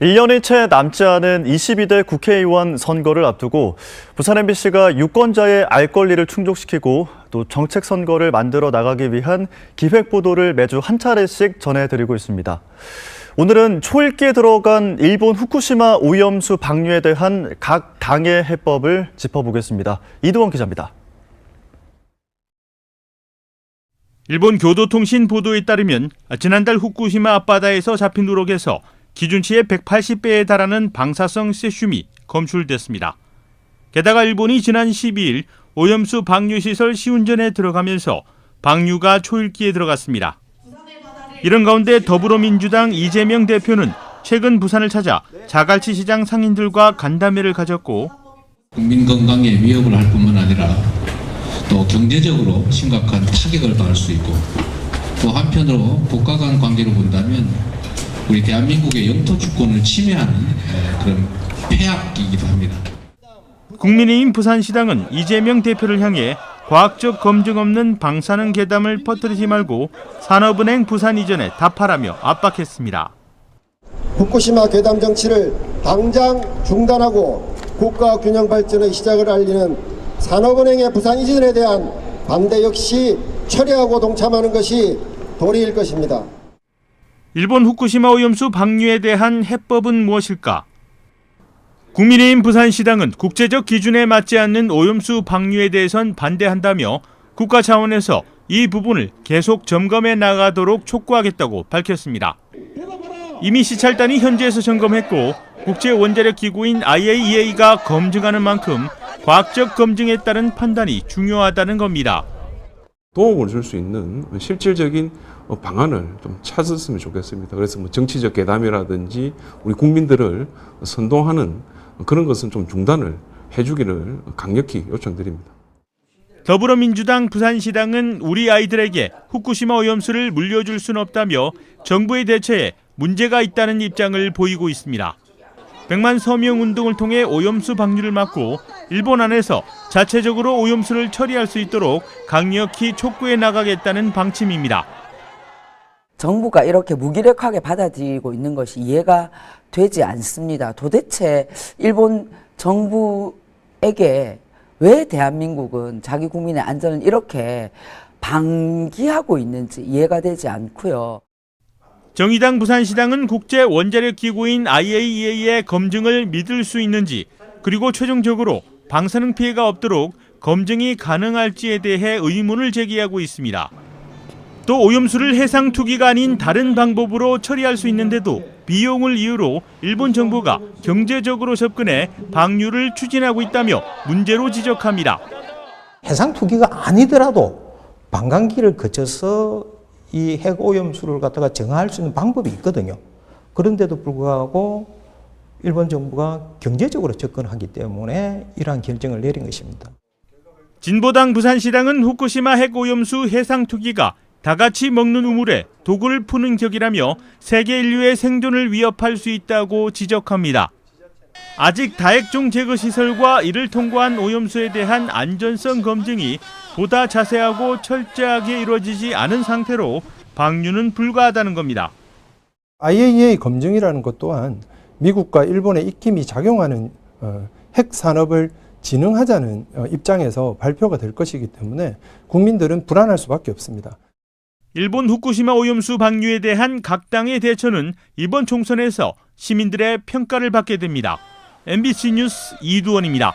1년이 채 남지 않은 22대 국회의원 선거를 앞두고 부산 MBC가 유권자의 알 권리를 충족시키고 또 정책 선거를 만들어 나가기 위한 기획 보도를 매주 한 차례씩 전해드리고 있습니다. 오늘은 초읽기에 들어간 일본 후쿠시마 오염수 방류에 대한 각 당의 해법을 짚어보겠습니다. 이두원 기자입니다. 일본 교도통신 보도에 따르면 지난달 후쿠시마 앞바다에서 잡힌 우럭에서 기준치의 180배에 달하는 방사성 세슘이 검출됐습니다. 게다가 일본이 지난 12일 오염수 방류시설 시운전에 들어가면서 방류가 초읽기에 들어갔습니다. 이런 가운데 더불어민주당 이재명 대표는 최근 부산을 찾아 자갈치 시장 상인들과 간담회를 가졌고 국민 건강에 위협을 할 뿐만 아니라 또 경제적으로 심각한 타격을 받을 수 있고 또 한편으로 국가 간 관계로 본다면 우리 대한민국의 영토 주권을 침해하는 그런 폐악이기도 합니다. 국민의힘 부산시당은 이재명 대표를 향해 과학적 검증 없는 방사능 괴담을 퍼뜨리지 말고 산업은행 부산 이전에 답하라며 압박했습니다. 후쿠시마 괴담 정치를 당장 중단하고 국가 균형 발전의 시작을 알리는 산업은행의 부산 이전에 대한 반대 역시 철회하고 동참하는 것이 도리일 것입니다. 일본 후쿠시마 오염수 방류에 대한 해법은 무엇일까? 국민의힘 부산시당은 국제적 기준에 맞지 않는 오염수 방류에 대해선 반대한다며 국가 차원에서 이 부분을 계속 점검해 나가도록 촉구하겠다고 밝혔습니다. 이미 시찰단이 현지에서 점검했고 국제원자력기구인 IAEA가 검증하는 만큼 과학적 검증에 따른 판단이 중요하다는 겁니다. 도움을 줄 수 있는 실질적인 방안을 좀 찾았으면 좋겠습니다. 그래서 정치적 괴담이라든지 우리 국민들을 선동하는 그런 것은 좀 중단을 해주기를 강력히 요청드립니다. 더불어민주당 부산시당은 우리 아이들에게 후쿠시마 오염수를 물려줄 수는 없다며 정부의 대처에 문제가 있다는 입장을 보이고 있습니다. 100만 서명 운동을 통해 오염수 방류를 막고 일본 안에서 자체적으로 오염수를 처리할 수 있도록 강력히 촉구해 나가겠다는 방침입니다. 정부가 이렇게 무기력하게 받아들이고 있는 것이 이해가 되지 않습니다. 도대체 일본 정부에게 왜 대한민국은 자기 국민의 안전을 이렇게 방기하고 있는지 이해가 되지 않고요. 정의당 부산시당은 국제원자력기구인 IAEA의 검증을 믿을 수 있는지 그리고 최종적으로 방사능 피해가 없도록 검증이 가능할지에 대해 의문을 제기하고 있습니다. 또 오염수를 해상 투기가 아닌 다른 방법으로 처리할 수 있는데도 비용을 이유로 일본 정부가 경제적으로 접근해 방류를 추진하고 있다며 문제로 지적합니다. 해상 투기가 아니더라도 관광기를 거쳐서 이 핵오염수를 갖다가 정화할 수 있는 방법이 있거든요. 그런데도 불구하고 일본 정부가 경제적으로 접근하기 때문에 이러한 결정을 내린 것입니다. 진보당 부산시당은 후쿠시마 핵오염수 해상 투기가 다 같이 먹는 우물에 독을 푸는 격이라며 세계 인류의 생존을 위협할 수 있다고 지적합니다. 아직 다핵종 제거 시설과 이를 통과한 오염수에 대한 안전성 검증이 보다 자세하고 철저하게 이루어지지 않은 상태로 방류는 불가하다는 겁니다. IAEA 검증이라는 것 또한 미국과 일본의 입김이 작용하는 핵 산업을 진흥하자는 입장에서 발표가 될 것이기 때문에 국민들은 불안할 수밖에 없습니다. 일본 후쿠시마 오염수 방류에 대한 각 당의 대처는 이번 총선에서 시민들의 평가를 받게 됩니다. MBC 뉴스 이두원입니다.